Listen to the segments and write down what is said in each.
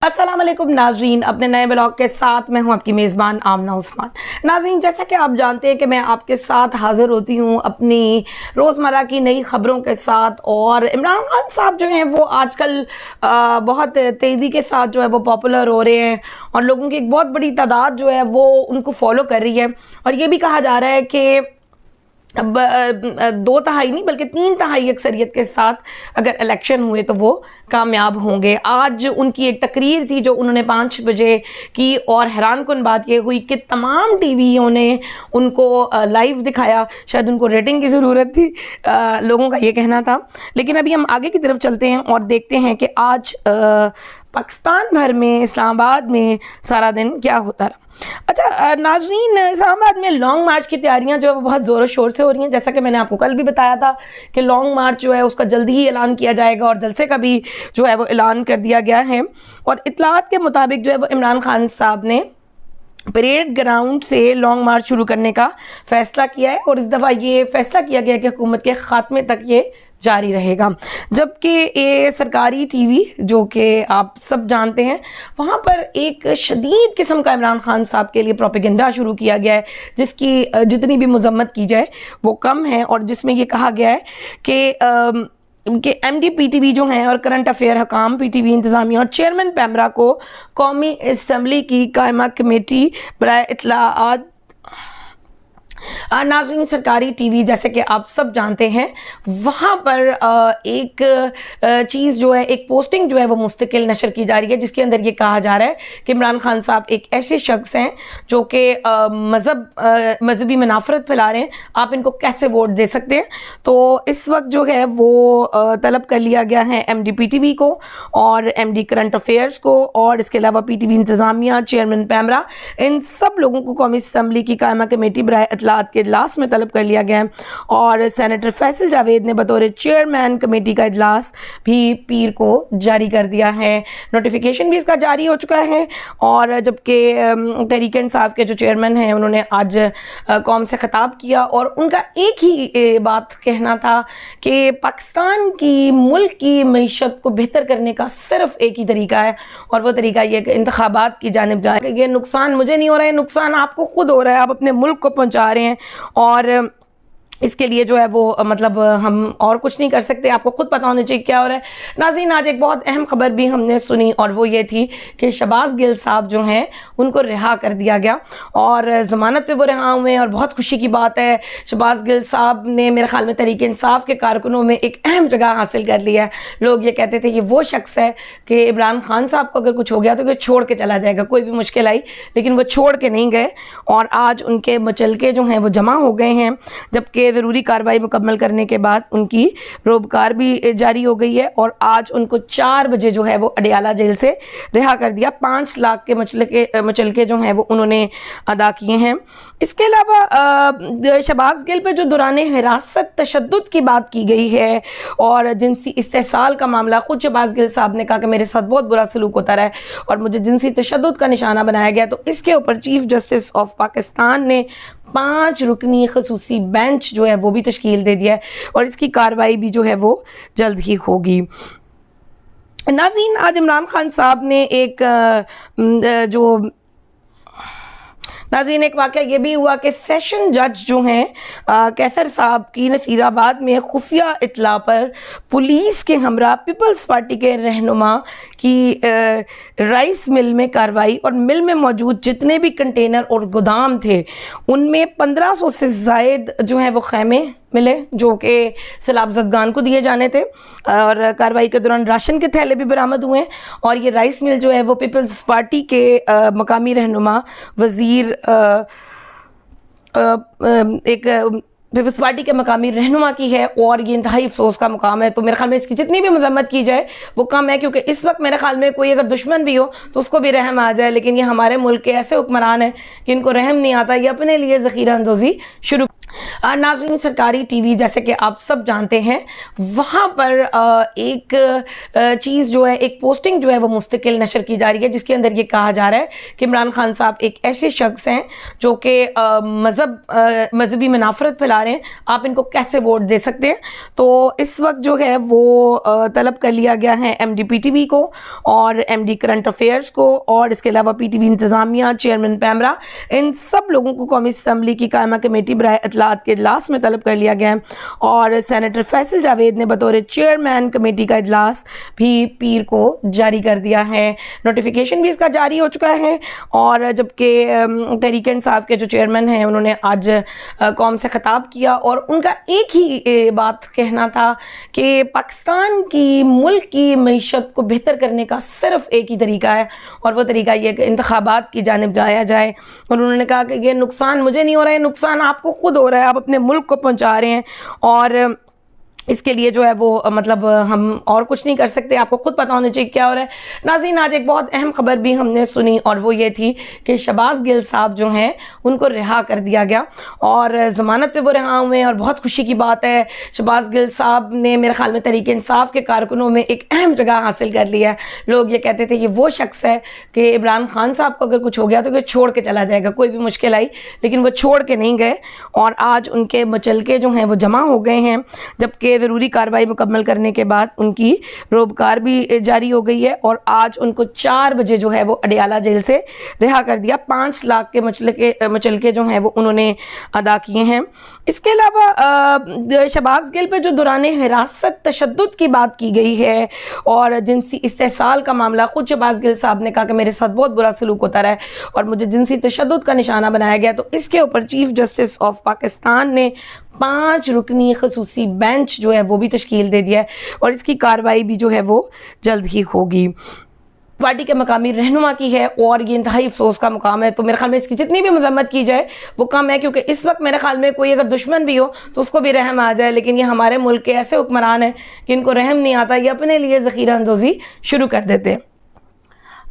अस्सलाम वालेकुम नाजरीन, अपने नए ब्लॉग के साथ मैं हूं आपकी मेज़बान आमना उस्मान। नाजरीन, जैसा कि आप जानते हैं कि मैं आपके साथ हाज़िर होती हूं अपनी रोज़मर्रा की नई ख़बरों के साथ। और इमरान खान साहब जो हैं वो आजकल बहुत तेज़ी के साथ जो है वो पॉपुलर हो रहे हैं और लोगों की एक बहुत बड़ी तादाद जो है वो उनको फॉलो कर रही है। और ये भी कहा जा रहा है कि अब 2/3 नहीं बल्कि 3/3 अक्सरियत के साथ अगर इलेक्शन हुए तो वो कामयाब होंगे। आज उनकी एक तकरीर थी जो उन्होंने 5 बजे की और हैरानकुन बात ये हुई कि तमाम टीवीयों ने उनको लाइव दिखाया। शायद उनको रेटिंग की ज़रूरत थी, लोगों का ये कहना था। लेकिन अभी हम आगे की तरफ चलते हैं और देखते हैं कि आज पाकिस्तान भर में इस्लामाबाद में सारा दिन क्या होता रहा। अच्छा नाजरीन, इस्लामाबाद में लॉन्ग मार्च की तैयारियां जो है वो बहुत ज़ोरों शोर से हो रही हैं। जैसा कि मैंने आपको कल भी बताया था कि लॉन्ग मार्च जो है उसका जल्दी ही ऐलान किया जाएगा और जलसे का भी जो है वो ऐलान कर दिया गया है। और इत्तलात के मुताबिक जो है वो इमरान खान साहब ने परेड ग्राउंड से लॉन्ग मार्च शुरू करने का फ़ैसला किया है और इस दफ़ा ये फ़ैसला किया गया कि हुकूमत के ख़ात्मे तक ये जारी रहेगा। जबकि ये सरकारी टीवी जो कि आप सब जानते हैं, वहाँ पर एक शदीद किस्म का इमरान खान साहब के लिए प्रोपेगेंडा शुरू किया गया है जिसकी जितनी भी मज़म्मत की जाए वो कम है। और जिसमें ये कहा गया है कि MD PTV जो हैं और करंट अफेयर हकाम PTV इंतज़ामिया और चेयरमैन पैमरा को कौमी असम्बली की कायमा कमेटी बराए इत्तलाआत। नाज़रीन, सरकारी टीवी जैसे कि आप सब जानते हैं वहाँ पर एक चीज़ जो है, एक पोस्टिंग जो है वो मुस्तकिल नशर की जा रही है जिसके अंदर ये कहा जा रहा है कि इमरान खान साहब एक ऐसे शख्स हैं जो कि मजहबी मुनाफरत फैला रहे हैं, आप इनको कैसे वोट दे सकते हैं। तो इस वक्त जो है वो तलब कर लिया गया है MD PTV को और MD करंट अफेयर्स को और इसके अलावा PTV इंतज़ामिया, चेयरमैन पैमरा, इन सब लोगों को कौमी असम्बली की कायमा कमेटी बराए के इजलास में तलब कर लिया गया है। और सेनेटर फैसल जावेद ने बतौर चेयरमैन कमेटी का इजलास भी पीर को जारी कर दिया है। नोटिफिकेशन भी इसका जारी हो चुका है। और जबकि तहरीक इंसाफ के जो चेयरमैन हैं उन्होंने आज कौम से ख़िताब किया और उनका एक ही बात कहना था कि पाकिस्तान की मुल्क की मईशत को बेहतर करने का सिर्फ एक ही तरीका है और वो तरीका ये कि इंतखाबात की जानिब जाए। ये नुकसान मुझे नहीं हो रहा है, नुकसान आपको खुद हो रहा है, आप अपने मुल्क को पहुंचा रहे हैं और इसके लिए जो है वो मतलब हम और कुछ नहीं कर सकते। आपको खुद पता होना चाहिए क्या हो रहा है। नाज़रीन, आज एक बहुत अहम खबर भी हमने सुनी और वो ये थी कि शहबाज गिल साहब जो हैं उनको रिहा कर दिया गया और ज़मानत पे वो रिहा हुए हैं और बहुत खुशी की बात है। शहबाज गिल साहब ने मेरे ख्याल में तहरीक इंसाफ के कारकुनों में एक अहम जगह हासिल कर लिया है। लोग ये कहते थे ये वो शख्स है कि इमरान खान साहब को अगर कुछ हो गया तो ये छोड़ के चला जाएगा, कोई भी मुश्किल आई, लेकिन वो छोड़ के नहीं गए और आज उनके मुचलके जो हैं वो जमा हो गए हैं। जबकि ज़रूरी कार्रवाई मुकम्मल करने के बाद उनकी रोबकार भी जारी हो गई है और आज उनको 4 बजे जो है वो अडियाला जेल से रिहा कर दिया। 5 लाख के मुचलके जो हैं वो उन्होंने अदा किए हैं। इसके अलावा शहबाज गिल पे जो दौरान हिरासत तशद्दुद की बात की गई है और जिनसी इस्तेहसाल का मामला, खुद शहबाज गिल साहब ने कहा कि मेरे साथ बहुत बुरा सलूक होता रहा है और मुझे जिनसी तशद्दुद का निशाना बनाया गया, तो इसके ऊपर चीफ जस्टिस ऑफ पाकिस्तान ने 5 रुकनी खसूसी बेंच जो है वो भी तश्कील दे दिया है और इसकी कार्रवाई भी जो है वो जल्द ही होगी। नाज़रीन, आज इमरान खान साहब ने नाज़रीन एक वाक़या ये भी हुआ कि सेशन जज जो हैं कैसर साहब की नसीराबाद में खुफिया इत्तला पर पुलिस के हमरा पीपल्स पार्टी के रहनुमा की राइस मिल में कार्रवाई और मिल में मौजूद जितने भी कंटेनर और गोदाम थे उनमें 1500 से ज़ायद जो हैं वो खैमे मिले जो कि सैलाब ज़दगान को दिए जाने थे। और कार्रवाई के दौरान राशन के थैले भी बरामद हुए और ये राइस मिल जो है वो पीपल्स पार्टी के मकामी रहनुमा वज़ीर एक पीपल्स पार्टी के मकामी रहनुमा की है और ये इंतहाई अफसोस का मुकाम है। तो मेरे ख्याल में इसकी जितनी भी मजम्मत की जाए वो कम है, क्योंकि इस वक्त मेरे ख्याल में कोई अगर दुश्मन भी हो तो उसको भी रहम आ जाए, लेकिन ये हमारे मुल्क के ऐसे हुक्मरान हैं कि इनको रहम नहीं आता, ये अपने लिए ज़ख़ीरा अंदोज़ी शुरू नाज़रीन, सरकारी टीवी जैसे कि आप सब जानते हैं, वहाँ पर एक चीज़ जो है, एक पोस्टिंग जो है वो मुस्तकिल नशर की जा रही है, जिसके अंदर ये कहा जा रहा है कि इमरान खान साहब एक ऐसे शख्स हैं जो कि मजहबी मुनाफरत फैला रहे हैं, आप इनको कैसे वोट दे सकते हैं। तो इस वक्त जो है वो तलब कर लिया गया है MD PTV को और MD करंट अफेयर्स को और इसके अलावा PTV इंतज़ामिया, चेयरमैन पैमरा, इन सब लोगों को कौमी असम्बली की कायमा कमेटी बराए इत्तलात के इजलास में तलब कर लिया गया है। और सेनेटर फैसल जावेद ने बतौर चेयरमैन कमेटी का इजलास भी पीर को जारी कर दिया है। नोटिफिकेशन भी इसका जारी हो चुका है। और जबकि तहरीक इंसाफ के जो चेयरमैन हैं, उन्होंने आज कौम से खिताब किया और उनका एक ही बात कहना था कि पाकिस्तान की मुल्क की मईशत को बेहतर करने का सिर्फ एक ही तरीका है और वो तरीका ये कि इंतखाबात की जानिब जाया जाए। और उन्होंने कहा कि ये नुकसान मुझे नहीं हो रहा है, नुकसान आपको खुद हो रहा है, आप अपने मुल्क को पहुंचा रहे हैं और इसके लिए जो है वो मतलब हम और कुछ नहीं कर सकते, आपको खुद पता होना चाहिए क्या हो रहा है। नाज़रीन, आज एक बहुत अहम खबर भी हमने सुनी और वो ये थी कि शहबाज गिल साहब जो हैं उनको रिहा कर दिया गया और ज़मानत पे वो रिहा हुए हैं और बहुत खुशी की बात है। शहबाज गिल साहब ने मेरे ख्याल में तहरीक इंसाफ के कारकुनों में एक अहम जगह हासिल कर ली है। लोग ये कहते थे ये वो शख्स है कि इमरान खान साहब को अगर कुछ हो गया तो ये छोड़ के चला जाएगा, कोई भी मुश्किल आई, लेकिन वो छोड़ के नहीं गए और आज उनके मचलके जो हैं वो जमा हो गए हैं। जबकि ज़रूरी कार्रवाई मुकम्मल करने के बाद उनकी रोबकार भी जारी हो गई है और आज उनको 4 बजे जो है वो अडियाला जेल से रिहा कर दिया। 5 लाख के मचलके जो हैं वो उन्होंने अदा किए हैं। इसके अलावा शहबाज गिल पे जो दौरान हिरासत तशद्दुद की बात की गई है और जिनसी इस्तेहसाल का मामला, खुद शहबाज गिल साहब ने कहा कि मेरे साथ बहुत बुरा सलूक होता रहा है और मुझे जिनसी तशद्दुद का निशाना बनाया गया, तो इसके ऊपर चीफ जस्टिस ऑफ पाकिस्तान ने 5 रुकनी खसूसी बेंच जो है वो भी तश्कील दे दिया है और इसकी कार्रवाई भी जो है वो जल्द ही होगी। पार्टी के मकामी रहनुमा की है और ये इंतहाई अफसोस का मुकाम है। तो मेरे ख्याल में इसकी जितनी भी मजम्मत की जाए वो कम है, क्योंकि इस वक्त मेरे ख्याल में कोई अगर दुश्मन भी हो तो उसको भी रहम आ जाए, लेकिन ये हमारे मुल्क के ऐसे हुक्मरान हैं कि इनको रहम नहीं आता, ये अपने लिए ज़ख़ीरा अंदोज़ी शुरू कर देते हैं।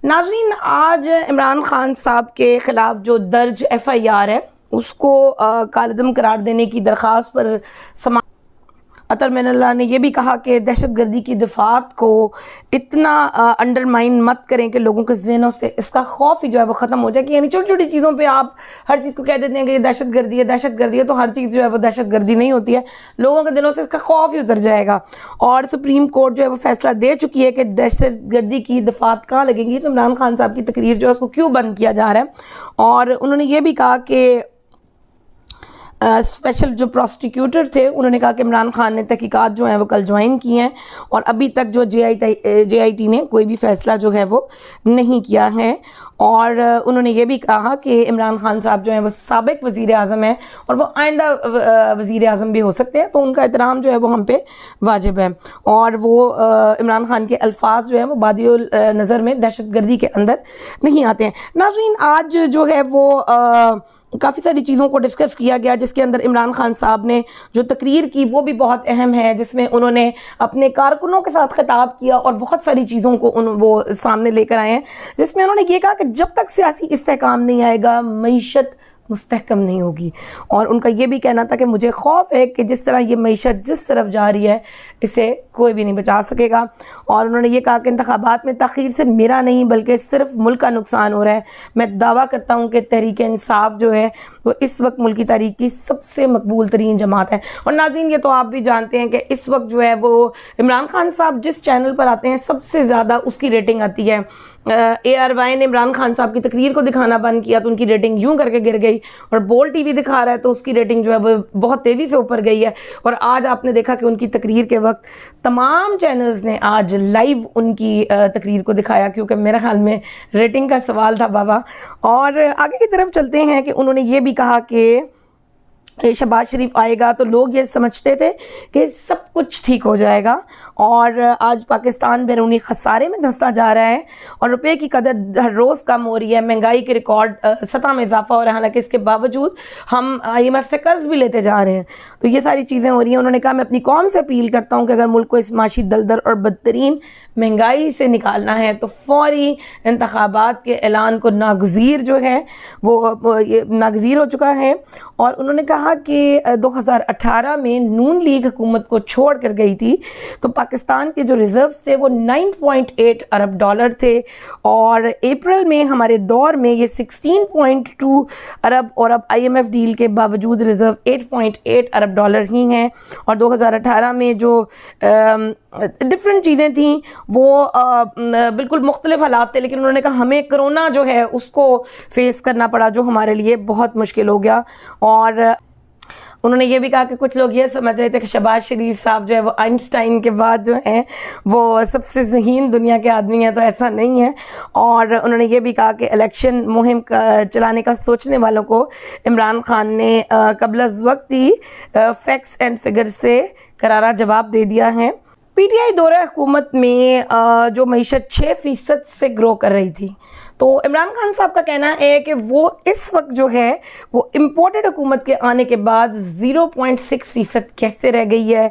नाज़रीन, आज इमरान खान साहब के ख़िलाफ़ जो दर्ज FIR है उसको कालदम करार देने की दरख्वास्त पर अतर मैनल्लाह ने यह भी कहा कि दहशतगर्दी की दफात को इतना अंडरमाइन मत करें कि लोगों के ज़हनों से इसका खौफ ही जो है वो ख़त्म हो जाए। कि यानी छोटी छोटी चीज़ों पे आप हर चीज़ को कह देते हैं कि ये दहशतगर्दी है, दहशतगर्दी है, तो हर चीज़ जो है वो दहशतगर्दी नहीं होती है, लोगों के दिलों से इसका खौफ ही उतर जाएगा। और सुप्रीम कोर्ट जो है वो फैसला दे चुकी है कि दहशतगर्दी की दफात कहाँ लगेंगी, तो इमरान खान साहब की तकरीर जो है उसको क्यों बंद किया जा रहा है। और उन्होंने ये भी कहा कि स्पेशल जो प्रोसिक्यूटर थे उन्होंने कहा कि इमरान खान ने तहकीकात जो हैं वो कल ज्वाइन की हैं और अभी तक जो JIT ने कोई भी फ़ैसला जो है वो नहीं किया है। और उन्होंने ये भी कहा कि इमरान खान साहब जो हैं वो साबिक वज़ीर आज़म हैं और वो आइंदा वज़ीर आज़म भी हो सकते हैं, तो उनका एहतराम जो है वो हम पे वाजिब है। और वो इमरान खान के अल्फाज जो हैं वो बादियुल नज़र में दहशतगर्दी के अंदर नहीं आते हैं। नाज़रीन, आज जो है वो काफ़ी सारी चीज़ों को डिस्कस किया गया, जिसके अंदर इमरान खान साहब ने जो तकरीर की वो भी बहुत अहम है, जिसमें उन्होंने अपने कारकुनों के साथ खिताब किया और बहुत सारी चीज़ों को वो सामने लेकर आए हैं, जिसमें उन्होंने ये कहा कि जब तक सियासी इस्तेहकाम नहीं आएगा मईशत मुस्तहकम नहीं होगी। और उनका ये भी कहना था कि मुझे खौफ है कि जिस तरह ये मईशत जिस तरफ जा रही है इसे कोई भी नहीं बचा सकेगा। और उन्होंने ये कहा कि इंतखाबात में तख़ीर से मेरा नहीं बल्कि सिर्फ मुल्क का नुकसान हो रहा है। मैं दावा करता हूँ कि तहरीक इंसाफ जो है वो इस वक्त मुल्की तारीख की सबसे मकबूल तरीन जमात है। और नाज़रीन, ये तो आप भी जानते हैं कि इस वक्त जो है वो इमरान खान साहब जिस चैनल पर आते हैं सबसे ज़्यादा उसकी रेटिंग आती है। ARY ने इमरान खान साहब की तकरीर को दिखाना बंद किया तो उनकी रेटिंग यूं करके गिर गई, और बोल TV दिखा रहा है तो उसकी रेटिंग जो है वो बहुत तेज़ी से ऊपर गई है। और आज आपने देखा कि उनकी तकरीर के वक्त तमाम चैनल्स ने आज लाइव उनकी तकरीर को दिखाया, क्योंकि मेरे ख्याल में रेटिंग का सवाल था बाबा। और आगे की तरफ चलते हैं कि उन्होंने ये भी कहा कि शहबाज शरीफ आएगा तो लोग ये समझते थे कि सब कुछ ठीक हो जाएगा, और आज पाकिस्तान बैरूनी खसारे में धंसता जा रहा है और रुपए की कदर हर रोज़ कम हो रही है, महंगाई के रिकॉर्ड सतह में इजाफा हो रहा है, हालांकि इसके बावजूद हम IMF से कर्ज भी लेते जा रहे हैं। तो ये सारी चीज़ें हो रही हैं। उन्होंने कहा मैं अपनी कौम से अपील करता हूँ कि अगर मुल्क को इस माशी दलदल और बदतरीन महंगाई से निकालना है तो फौरी इंतखाबात के ऐलान को नागज़ीर जो है वो नागज़ीर हो चुका है। और उन्होंने कहा کہا کہ 2018 میں نون لیگ حکومت کو چھوڑ کر گئی تھی تو پاکستان کے جو ریزروز تھے وہ 9.8 ارب ڈالر تھے، اور اپریل میں ہمارے دور میں یہ 16.2 ارب، اور اب آئی ایم ایف ڈیل کے باوجود ریزرو 8.8 ارب ڈالر ہی ہیں۔ اور 2018 میں جو ڈفرینٹ چیزیں تھیں وہ بالکل مختلف حالات تھے، لیکن انہوں نے کہا ہمیں کرونا جو ہے اس کو فیس کرنا پڑا جو ہمارے لیے بہت مشکل ہو گیا۔ اور انہوں نے یہ بھی کہا کہ کچھ لوگ یہ سمجھ رہے تھے کہ شہباز شریف صاحب جو ہے وہ آئنسٹائن کے بعد جو ہیں وہ سب سے ذہین دنیا کے آدمی ہیں، تو ایسا نہیں ہے۔ اور انہوں نے یہ بھی کہا کہ الیکشن مہم چلانے کا سوچنے والوں کو عمران خان نے قبل از وقت ہی فیکٹس اینڈ فگر سے کرارا جواب دے دیا ہے۔ پی ٹی آئی دورہ حکومت میں جو معیشت 6% سے گرو کر رہی تھی، تو عمران خان صاحب کا کہنا ہے کہ وہ اس وقت جو ہے وہ امپورٹڈ حکومت کے آنے کے بعد 0.6% کیسے رہ گئی ہے۔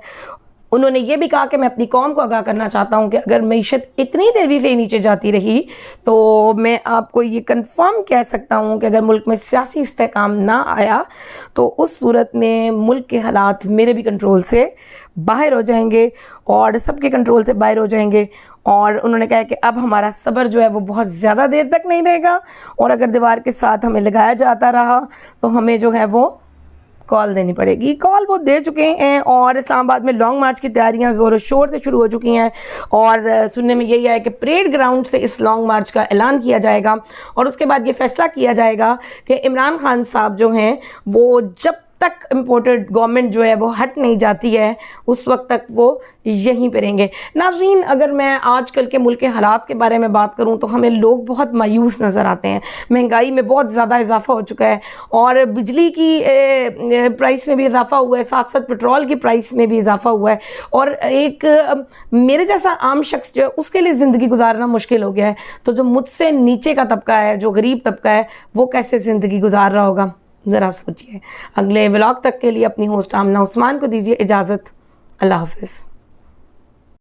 انہوں نے یہ بھی کہا کہ میں اپنی قوم کو آگاہ کرنا چاہتا ہوں کہ اگر معیشت اتنی تیزی سے نیچے جاتی رہی تو میں آپ کو یہ کنفرم کہہ سکتا ہوں کہ اگر ملک میں سیاسی استحکام نہ آیا تو اس صورت میں ملک کے حالات میرے بھی کنٹرول سے باہر ہو جائیں گے اور سب کے کنٹرول سے باہر ہو جائیں گے۔ اور انہوں نے کہا کہ اب ہمارا صبر جو ہے وہ بہت زیادہ دیر تک نہیں رہے گا، اور اگر دیوار کے ساتھ ہمیں لگایا جاتا رہا تو ہمیں جو ہے وہ کال دینی پڑے گی۔ کال وہ دے چکے ہیں، اور اسلام آباد میں لانگ مارچ کی تیاریاں زور و شور سے شروع ہو چکی ہیں، اور سننے میں یہی ہے کہ پریڈ گراؤنڈ سے اس لانگ مارچ کا اعلان کیا جائے گا، اور اس کے بعد یہ فیصلہ کیا جائے گا کہ عمران خان صاحب جو ہیں وہ جب تک امپورٹڈ گورنمنٹ جو ہے وہ ہٹ نہیں جاتی ہے اس وقت تک وہ یہیں پہ رہیں گے۔ ناظرین، اگر میں آج کل کے ملک کے حالات کے بارے میں بات کروں تو ہمیں لوگ بہت مایوس نظر آتے ہیں۔ مہنگائی میں بہت زیادہ اضافہ ہو چکا ہے، اور بجلی کی پرائس میں بھی اضافہ ہوا ہے، ساتھ ساتھ پٹرول کی پرائس میں بھی اضافہ ہوا ہے، اور ایک میرے جیسا عام شخص جو ہے اس کے لیے زندگی گزارنا مشکل ہو گیا ہے، تو جو مجھ سے نیچے کا طبقہ ہے، جو غریب طبقہ ہے، وہ کیسے زندگی گزار رہا ہوگا، ذرا سوچئے۔ اگلے ولاگ تک کے لیے اپنی ہوسٹ آمنہ عثمان کو دیجیے اجازت۔ اللہ حافظ۔